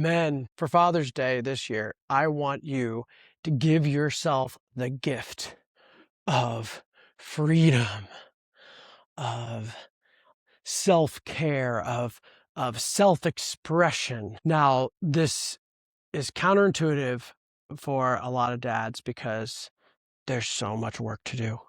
Men, for Father's Day this year, I want you to give yourself the gift of freedom, of self-care, of self-expression. Now, this is counterintuitive for a lot of dads because there's so much work to do,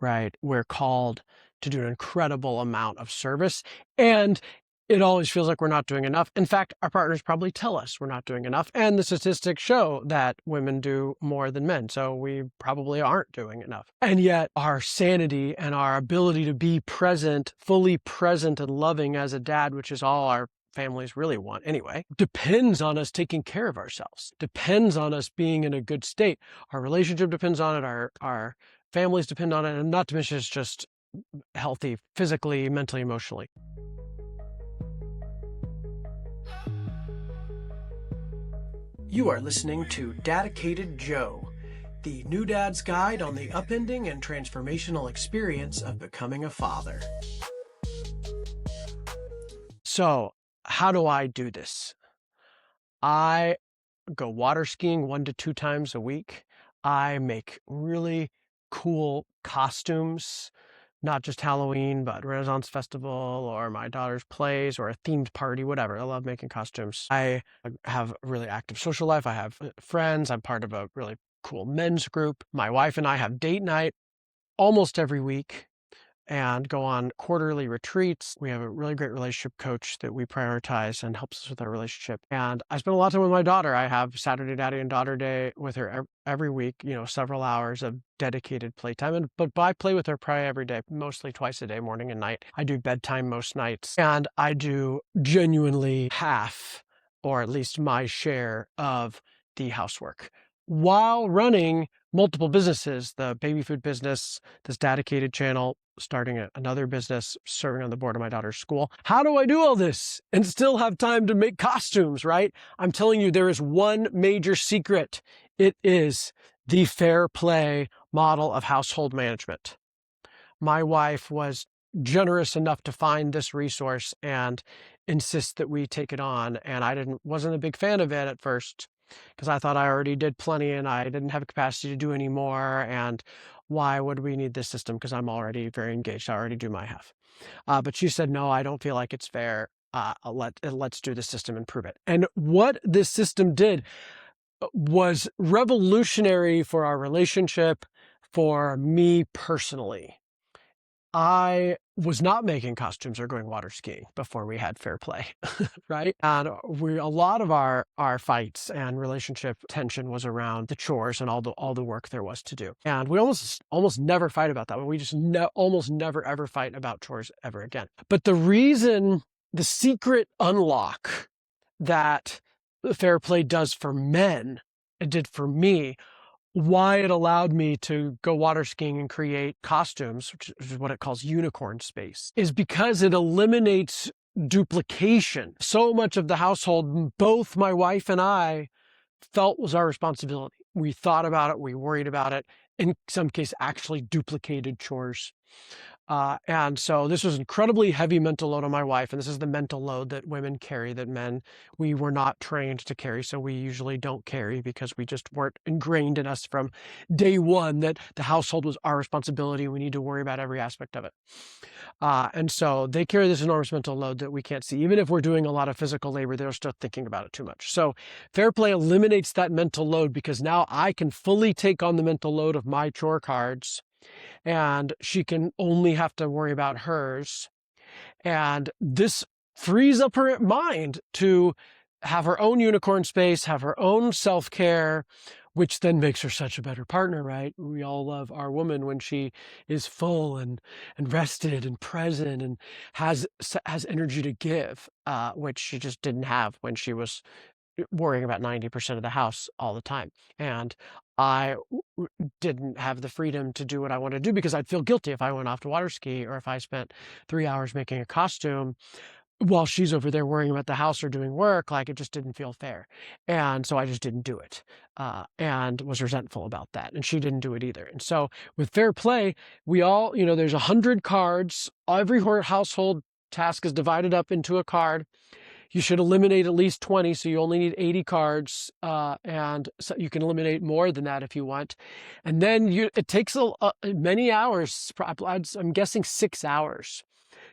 right? We're called to do an incredible amount of service, and it always feels like we're not doing enough. In fact, our partners probably tell us we're not doing enough, and the statistics show that women do more than men, so we probably aren't doing enough. And yet, our sanity and our ability to be present, fully present and loving as a dad, which is all our families really want anyway, depends on us taking care of ourselves, depends on us being in a good state. Our relationship depends on it, our families depend on it, and not to mention it's just healthy physically, mentally, emotionally. You are listening to Dedicated Joe, the new dad's guide on the upending and transformational experience of becoming a father. So, how do I do this? I go water skiing 1 to 2 times a week. I make really cool costumes, not just Halloween, but Renaissance Festival or my daughter's plays or a themed party, whatever. I love making costumes. I have a really active social life. I have friends. I'm part of a really cool men's group. My wife and I have date night almost every week and go on quarterly retreats. We have a really great relationship coach that we prioritize and helps us with our relationship. And I spend a lot of time with my daughter. I have Saturday Daddy and Daughter Day with her every week, several hours of dedicated playtime. But I play with her probably every day, mostly twice a day, morning and night. I do bedtime most nights. And I do genuinely half, or at least my share of the housework, while running multiple businesses, the baby food business, this dedicated channel, starting another business, serving on the board of my daughter's school. How do I do all this and still have time to make costumes, right? I'm telling you, there is one major secret. It is the fair play model of household management. My wife was generous enough to find this resource and insist that we take it on. And I wasn't a big fan of it at first, because I thought I already did plenty and I didn't have capacity to do any more. And why would we need this system? Because I'm already very engaged. I already do my half. But she said, no, I don't feel like it's fair. Let's do the system and prove it. And what this system did was revolutionary for our relationship, for me personally. I was not making costumes or going water skiing before we had fair play, right? And a lot of our fights and relationship tension was around the chores and all the work there was to do. And we almost never fight about that. We just almost never ever fight about chores ever again. But the secret unlock that fair play does for men, it did for me, why it allowed me to go water skiing and create costumes, which is what it calls unicorn space, is because it eliminates duplication. So much of the household, both my wife and I felt was our responsibility. We thought about it, we worried about it, in some cases actually duplicated chores. And so this was incredibly heavy mental load on my wife. And this is the mental load that women carry that men, we were not trained to carry. So we usually don't carry because we just weren't ingrained in us from day one that the household was our responsibility. We need to worry about every aspect of it. And so they carry this enormous mental load that we can't see. Even if we're doing a lot of physical labor, they're still thinking about it too much. So fair play eliminates that mental load because now I can fully take on the mental load of my chore cards, and she can only have to worry about hers. And this frees up her mind to have her own unicorn space, have her own self-care, which then makes her such a better partner, right? We all love our woman when she is full and rested and present and has energy to give, which she just didn't have when she was worrying about 90% of the house all the time. And I didn't have the freedom to do what I wanted to do because I'd feel guilty if I went off to water ski or if I spent 3 hours making a costume while she's over there worrying about the house or doing work. Like, it just didn't feel fair. And so I just didn't do it, and was resentful about that. And she didn't do it either. And so with fair play, we all, there's 100 cards. Every household task is divided up into a card. You should eliminate at least 20, so you only need 80 cards, and so you can eliminate more than that if you want. And then it takes many hours, I'm guessing 6 hours,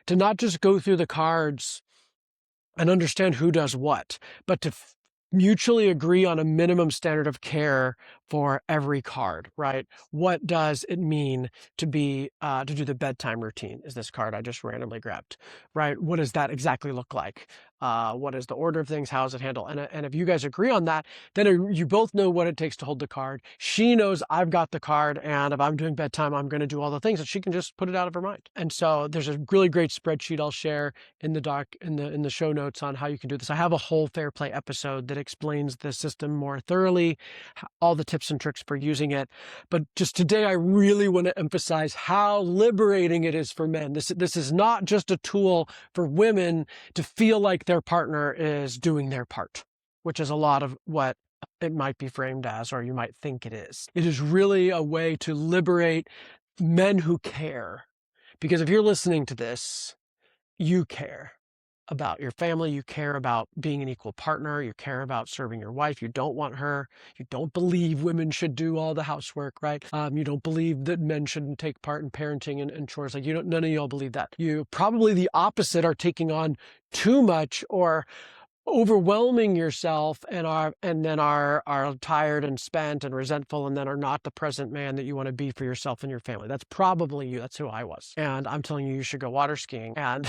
to not just go through the cards and understand who does what, but to mutually agree on a minimum standard of care for every card, right? What does it mean to do the bedtime routine? Is this card I just randomly grabbed, right? What does that exactly look like? What is the order of things? How is it handled? And if you guys agree on that, then you both know what it takes to hold the card. She knows I've got the card, and if I'm doing bedtime, I'm going to do all the things, and she can just put it out of her mind. And so there's a really great spreadsheet I'll share in the doc, in the show notes on how you can do this. I have a whole Fair Play episode that explains the system more thoroughly, all the tips and tricks for using it. But just today, I really want to emphasize how liberating it is for men. This is not just a tool for women to feel like their partner is doing their part, which is a lot of what it might be framed as, or you might think it is. It is really a way to liberate men who care. Because if you're listening to this, you care about your family, you care about being an equal partner, you care about serving your wife, you don't want her, you don't believe women should do all the housework, right? You don't believe that men shouldn't take part in parenting and chores. Like, none of y'all believe that. You probably the opposite are taking on too much or overwhelming yourself and then are tired and spent and resentful, and then are not the present man that you want to be for yourself and your family. That's probably you. That's who I was. And I'm telling you, you should go water skiing. And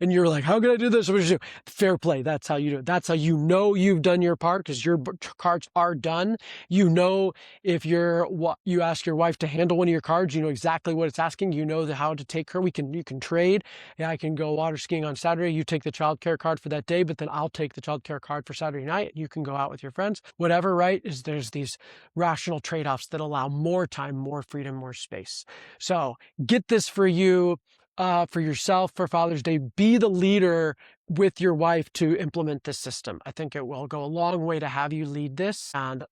and you're like, how can I do this? What should I do? Fair play. That's how you do it. That's how you know you've done your part, because your cards are done. You know, if you ask your wife to handle one of your cards, you know exactly what it's asking. You know how to take her. You can trade. Yeah, I can go water skiing on Saturday. You take the childcare card for that day, but then I'll take the childcare card for Saturday night. You can go out with your friends, whatever, right? There's these rational trade-offs that allow more time, more freedom, more space. So get this for you, for yourself, for Father's Day. Be the leader with your wife to implement this system. I think it will go a long way to have you lead this and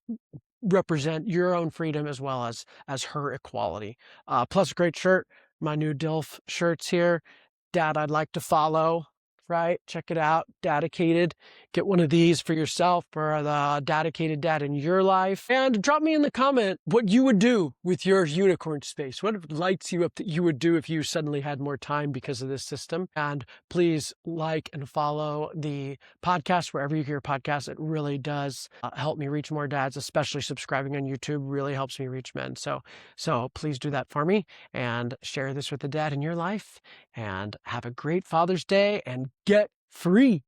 represent your own freedom as well as her equality. Plus, great shirt. My new DILF shirts here. Dad, I'd like to follow. Right? Check it out. Dedicated. Get one of these for yourself, for the dedicated dad in your life. And drop me in the comment what you would do with your unicorn space. What lights you up that you would do if you suddenly had more time because of this system. And please like and follow the podcast wherever you hear podcasts. It really does help me reach more dads, especially subscribing on YouTube really helps me reach men. So please do that for me and share this with the dad in your life, and have a great Father's Day and get free.